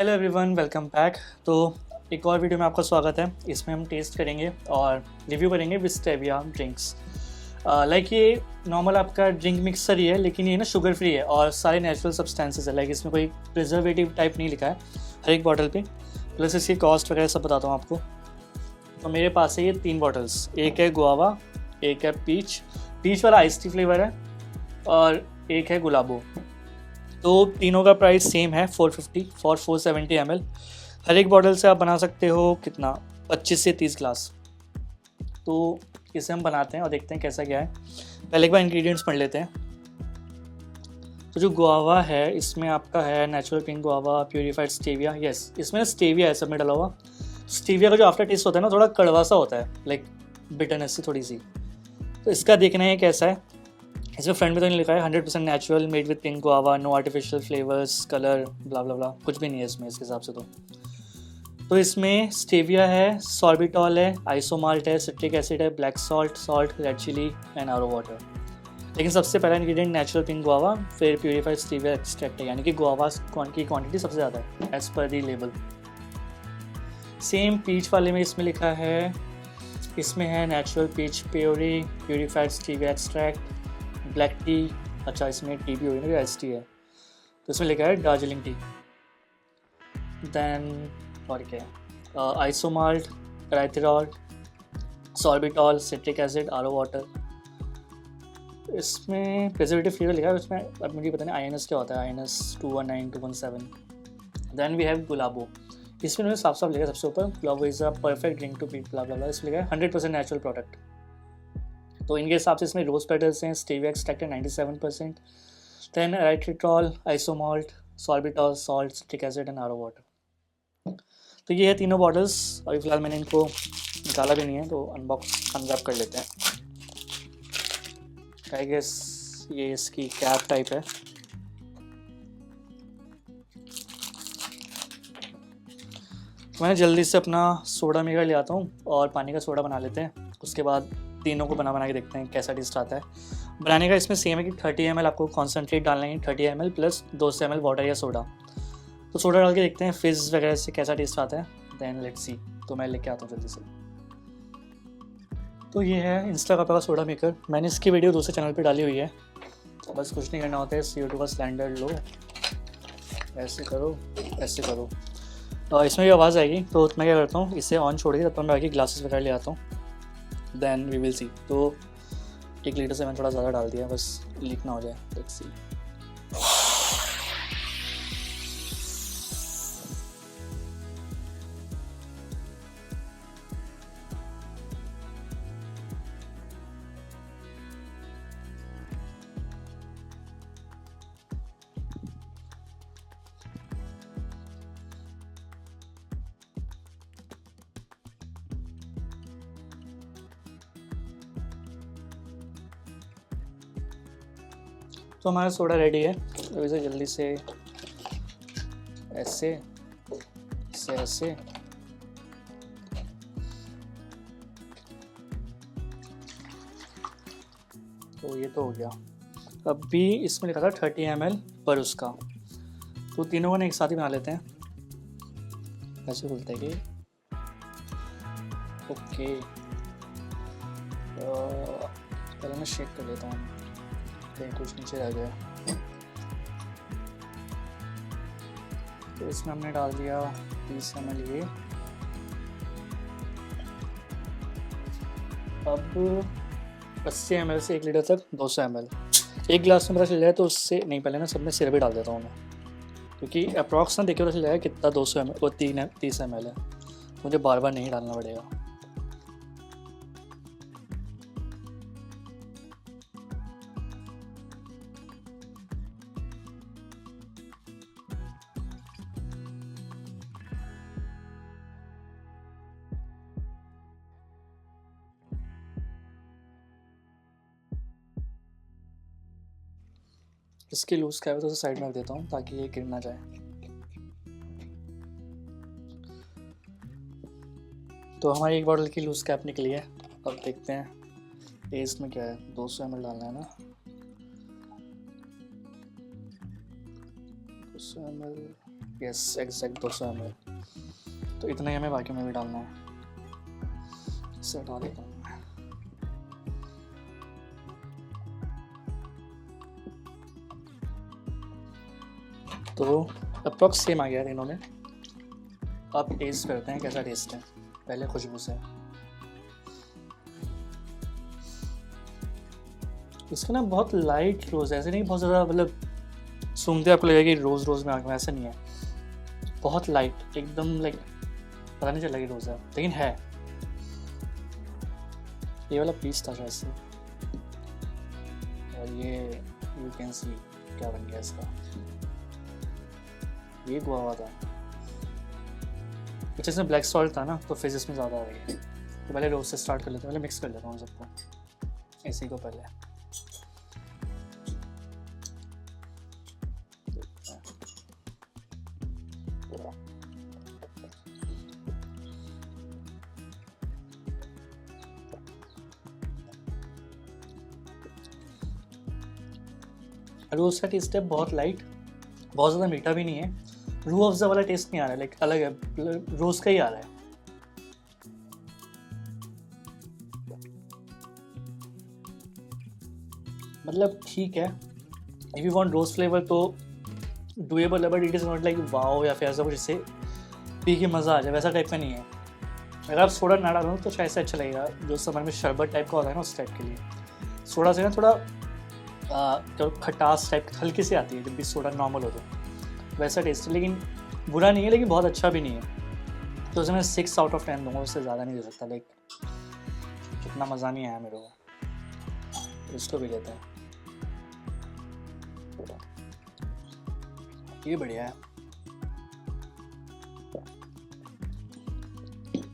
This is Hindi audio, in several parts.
Hello everyone, welcome back. तो एक और वीडियो में आपका स्वागत है। इसमें हम टेस्ट करेंगे और रिव्यू करेंगे विस्टेविया ड्रिंक्स। लाइक ये नॉर्मल आपका ड्रिंक मिक्सर ही है, लेकिन ये ना शुगर फ्री है और सारे नेचुरल सब्सटेंसेस है। लाइक इसमें कोई प्रिजर्वेटिव टाइप नहीं लिखा है हर एक बॉटल पे। प्लस इसकी कॉस्ट वगैरह सब बताता हूँ आपको। तो मेरे पास है ये 3 बॉटल्स, एक है गुआवा, एक है पीच वाला आइस टी फ्लेवर है और एक है गुलाबो। तो तीनों का प्राइस सेम है 450 फॉर 470 ml। हर एक बॉटल से आप बना सकते हो कितना 25 से 30 ग्लास। तो इसे हम बनाते हैं और देखते हैं कैसा क्या है। पहले एक बार इंग्रेडिएंट्स पढ़ लेते हैं। तो जो गुआवा है इसमें आपका है natural pink guava, purified stevia. Yes, इसमें स्टेविया है सब में डला हुआ। स्टेविया का जो आफ्टर टेस्ट होता है ना, थोड़ा कड़वा सा होता है, लाइक बिटरनेस सी थोड़ी सी। तो इसका देखना है कैसा है। इसमें फ्रंट में तो नहीं लिखा है 100% natural, made with pink guava, no artificial flavours, colour, blah blah blah, कुछ भी नहीं है इसमें इसके हिसाब से। तो इसमें स्टेविया है, सॉर्बिटॉल है, आइसोमाल्ट है, सिट्रिक एसिड है, black salt, red chilli and RO water. लेकिन सबसे पहला इंग्रेडिएंट नेचुरल पिंक गुआवा, फिर प्यूरिफाइड स्टेविया एक्सट्रैक्ट है, यानी कि गुआवा की क्वांटिटी सबसे ज़्यादा है एज पर दी लेबल। सेम पीच वाले में इसमें लिखा है, इसमें है natural peach puree, purified stevia extract, black tea. अच्छा, इसमें टी भी होगी ना, एस टी है। तो इसमें लिखा है दार्जिलिंग टी। देन और क्या है, आइसोमाल्ट, राइथिरॉल, सॉर्बिटॉल, सिट्रिक एसिड, आरो वाटर। इसमें प्रिजर्वेटिव फ्लेवर लिखा है, इसमें अब मुझे पता नहीं INS क्या होता है, INS 219 217। Then we have Gulabo. इसमें उन्होंने साफ साफ लिखा सबसे ऊपर, Gulabo is a perfect drink to पी ब्ला ब्ला ब्ला। इसमें लिखा है 100% नेचुरल प्रोडक्ट। तो इनके हिसाब से इसमें रोज पेटल्स हैं, स्टेविया एक्सट्रैक्ट है 97%, then erythritol, isomalt, sorbitol, salt, citric acid and RO water. तो ये है तीनों बॉटल्स। अभी फ़िलहाल मैंने इनको निकाला भी नहीं है, तो अनरैप कर लेते हैं। आई गेस ये इसकी कैप टाइप है। मैं जल्दी से अपना सोडा मेकर ले आता हूँ और पानी का सोडा बना लेते हैं। उसके बाद तीनों को बना के देखते हैं कैसा टेस्ट आता है। बनाने का इसमें सेम है कि 30 ml आपको कॉन्सेंट्रेट डालना है, 30 ml प्लस 200 ml वाटर या सोडा। तो सोडा डाल के देखते हैं फिज़ वगैरह से कैसा टेस्ट आता है। Then let's see. तो मैं लेके आता हूँ जल्दी से। तो ये है इंस्टा का सोडा मेकर। मैंने इसकी वीडियो दूसरे चैनल पे डाली हुई है। बस कुछ नहीं करना होता है, CO2 का सिलेंडर लो, ऐसे करो, ऐसे करो, और इसमें भी आवाज़ आएगी। तो मैं क्या करता हूँ, इसे ऑन छोड़ के तब तक मैं आगे ग्लासेस वगैरह ले आता हूँ। Then we will see. तो 1 लीटर से मैंने थोड़ा ज़्यादा डाल दिया, बस लीक ना हो जाए। Let's see. तो हमारा सोडा रेडी है। तो इसे जल्दी से ऐसे ऐसे तो ये तो हो गया। अब भी इसमें लिखा था 30 ml पर उसका। तो तीनों को ना एक साथ ही बना लेते हैं। ऐसे खुलता है कि ओके। पहले मैं शेक कर लेता हूँ, कहीं कुछ नीचे रह गया। तो इसमें हमने डाल दिया 30 ml ये। अब 80 ml से 1 लीटर तक 200 ml। एक गिलास में पता चल जाए तो उससे नहीं, पहले ना सब में सिरप ही डाल देता हूँ मैं, क्योंकि अप्रॉक्स ना देखिए पता चल जाएगा कितना 200 ml और 30 ml है। मुझे बार बार नहीं डालना पड़ेगा। इसकी लूज कैप है तो साइड में रख देता हूँ ताकि ये गिर ना जाए। तो हमारी एक बॉटल की लूज कैप निकली है। अब देखते हैं ये इसमें क्या है। 200 ml डालना है ना, 200 ml। Yes exact 200 ml। तो इतना ही हमें बाकी में भी डालना है। इसे हटा देता हूँ। तो अप्रॉक्स सेम आ गया तीनों में। अब टेस्ट करते हैं कैसा टेस्ट है, पहले खुशबू से। इसका ना बहुत लाइट रोज़ है, ऐसे नहीं बहुत ज़्यादा, मतलब सूंघते आपको लगेगा कि रोज़ रोज़ में आगे, ऐसा नहीं है, बहुत लाइट एकदम, लाइक पता नहीं चला कि रोज़ है लेकिन है। ये वाला पीस था शायद से, और ये यू कैन सी क्या बन गया इसका, ये गुआवा था। कुछ इसमें ब्लैक सॉल्ट था ना, तो फिर इसमें ज़्यादा आ रही है। तो पहले रोज़ से स्टार्ट कर लेते हैं, पहले मिक्स कर लेता हूँ सबको इसी को पहले। रोज़ का टेस्ट है बहुत लाइट, बहुत ज़्यादा मीठा भी नहीं है, रूह अफ़ज़ा वाला टेस्ट नहीं आ रहा है, लाइक अलग है, रोज़ का ही आ रहा है। मतलब ठीक है, if you want rose flavour तो डूएबल है, but it is not like wow या फिर ऐसा कुछ जिससे पी के मज़ा आ जाए, वैसा टाइप का नहीं है। अगर आप सोडा ना डालो तो शायद से अच्छा लगेगा, जो समर में शरबत टाइप का होता है ना, उस टाइप के लिए सोडा से ना थोड़ा जो खटास टाइप हल्की सी आती है जब भी सोडा नॉर्मल हो तो, वैसा टेस्ट है। लेकिन बुरा नहीं है, लेकिन बहुत अच्छा भी नहीं है, तो उसे मैं 6 आउट ऑफ 10 दूँगा, उससे ज़्यादा नहीं दे सकता। लाइक कितना मज़ा नहीं आया मेरे को, इसको भी लेता है। ये बढ़िया है,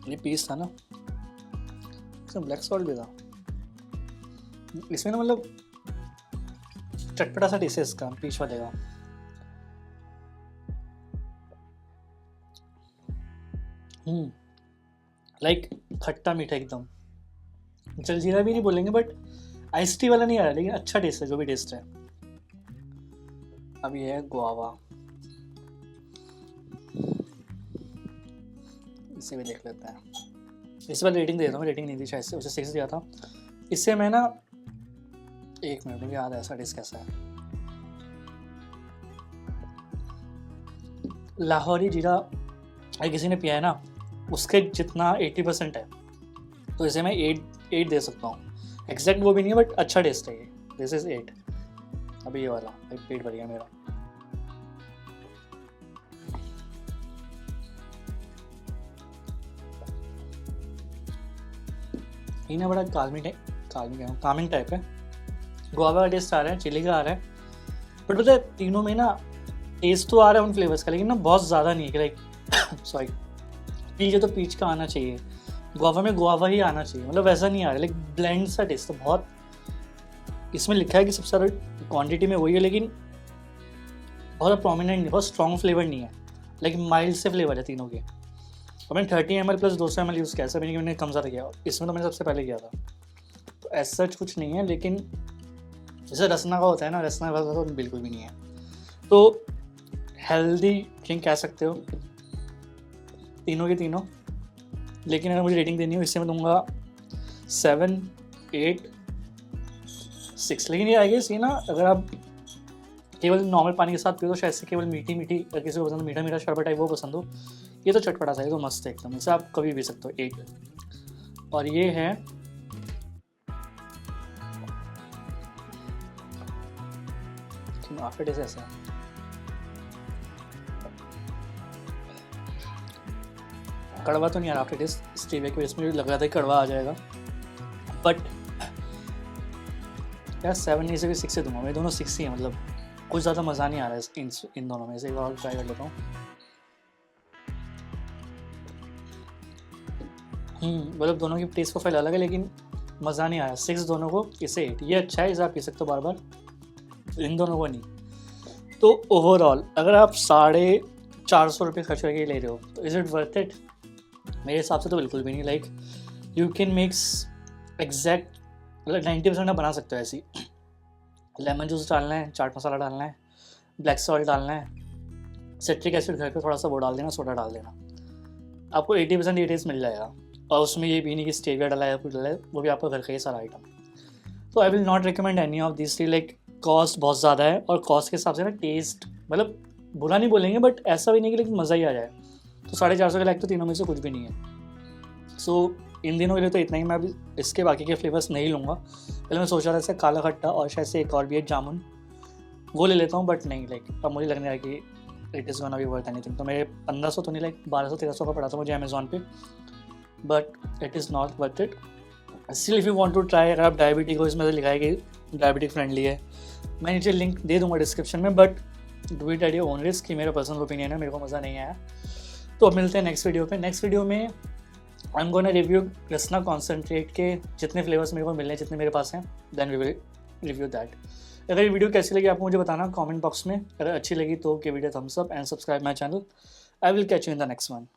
ये पीस था ना, इसमें ब्लैक सॉल्ट भी था, इसमें ना मतलब चटपटा सा टेस्ट है इसका, पीच वाले का। लाइक खट्टा मीठा एकदम, जलजीरा भी नहीं बोलेंगे, बट आइस टी वाला नहीं आ रहा, लेकिन अच्छा टेस्ट है जो भी टेस्ट है। अब ये है गुआवा, इसे भी देख लेते हैं। इस बार रेटिंग दे देता हूँ, रेटिंग नहीं दी शायद से, उसे 6 दिया था। इससे मैं ना 1 मिनट मुझे याद है ऐसा टेस्ट कैसा है। लाहौरी जीरा अगर किसी ने पिया है ना, उसके जितना 80% है, तो इसे मैं 8 दे सकता हूँ। एग्जैक्ट वो भी नहीं है, बट अच्छा टेस्ट है ये, दिस इज 8। अभी ये वाला पेट भर गया मेरा। ये ना बड़ा कामिंग टाइप है, गुआवा का टेस्ट आ रहा है, चिली का आ रहा है, बट पता है तीनों में ना टेस्ट तो आ रहा है उन फ्लेवर्स का, लेकिन ना बहुत ज़्यादा नहीं है। लाइक सॉरी, पीच है तो पीच का आना चाहिए, गुआवा में गुआवा ही आना चाहिए, मतलब वैसा नहीं आ रहा है। लाइक ब्लेंड सा टेस्ट, तो बहुत इसमें लिखा है कि सबसे ज़्यादा क्वांटिटी में वही है, लेकिन बहुत प्रोमिनेंट नहीं, बहुत स्ट्रॉन्ग फ्लेवर नहीं है, लेकिन माइल्ड से फ्लेवर है तीनों के। और मैंने 30 ml प्लस 200 ml यूज़ किया, ऐसा भी नहीं कि मैंने कम ज़्यादा किया, इसमें तो मैंने सबसे पहले किया था, तो ऐसा कुछ नहीं है। लेकिन जैसे रसना का होता है ना, रसना का तो बिल्कुल भी नहीं है, तो हेल्दी ड्रिंक कह सकते हो तीनों के तीनों। लेकिन अगर मुझे रेटिंग देनी हो, इससे मैं दूंगा 7, 8, 6। लेकिन ये आई गेस ये ना, अगर आप केवल नॉर्मल पानी के साथ पियो तो शायद से केवल मीठी अगर किसी को पसंद मीठा मीठा शरबत टाइप वो पसंद हो, ये तो चटपटा सा है, तो मस्त है एकदम, इसे आप कभी पी सकते हो 8। और ये है आफ्टर टेस्ट ऐसा है, कड़वा तो नहीं आ रहा आफ्टर टेस्ट, स्टीविया की वजह से मुझे लग रहा था कि कड़वा आ जाएगा, बट यार 7 नहीं से भी 6 से दूंगा, मैं दोनों 6 ही हैं, मतलब कुछ ज़्यादा मज़ा नहीं आ रहा है इन दोनों में से। एक और ट्राई कर लेता हूँ। मतलब दोनों की टेस्ट प्रोफाइल अलग है, लेकिन मज़ा नहीं आया। 6 दोनों को, इसे 8। ये अच्छा है, इसे आप पी सकते हो बार बार, इन दोनों को नहीं। तो ओवरऑल अगर आप 450 रुपये खर्च करके ले रहे हो तो इज़ इट वर्थ इट? मेरे हिसाब से तो बिल्कुल भी नहीं। Like you can mix exact, मतलब 90% आप बना सकते हो ऐसी। लेमन जूस डालना है, चाट मसाला डालना है, ब्लैक सॉल्ट डालना है, सिट्रिक एसिड घर पे थोड़ा सा वो डाल देना, सोडा डाल देना, आपको 80% ये टेस्ट मिल जाएगा। और उसमें ये भी नहीं कि स्टेविया डाला है कुछ डाला है, वो भी आपका घर का ही सारा आइटम। तो I will not recommend any of this three. Like cost बहुत ज़्यादा है, और कॉस्ट के हिसाब से ना टेस्ट मतलब बुरा नहीं बोलेंगे, बट ऐसा भी नहीं कि लेकिन मज़ा ही आ जाए। तो 450 के लायक तो तीनों में से कुछ भी नहीं है। सो इन दिनों के लिए तो इतना ही। मैं अभी इसके बाकी के फ्लेवर्स नहीं लूँगा। पहले मैं सोच रहा था ऐसे काला खट्टा और शायद से एक और भी है जामुन, वो ले लेता हूँ, बट नहीं, लाइक अब मुझे लगने लगा कि it is gonna be worth anything. तो मेरे 1500 तो नहीं, लाइक 1200-1300 का पड़ा था मुझे अमेज़ॉन पे, but it is not worth it. Still if you want to try, अगर आप डायबिटिक हो, इसमें से लिखा है कि डायबिटिक फ्रेंडली है, मैं नीचे लिंक दे दूँगा डिस्क्रिप्शन में, but do it at your own risk, कि मेरा पर्सनल ओपिनियन है, मेरे को मज़ा नहीं आया। तो अब मिलते हैं नेक्स्ट वीडियो पे। नेक्स्ट वीडियो में I am gonna review Rasna concentrate के जितने फ्लेवर्स मेरे को मिले हैं, जितने मेरे पास हैं, then we will review that. अगर ये वीडियो कैसी लगी आपको मुझे बताना कमेंट बॉक्स में। अगर अच्छी लगी तो give it a thumbs up and subscribe my channel. I will catch you in the next one.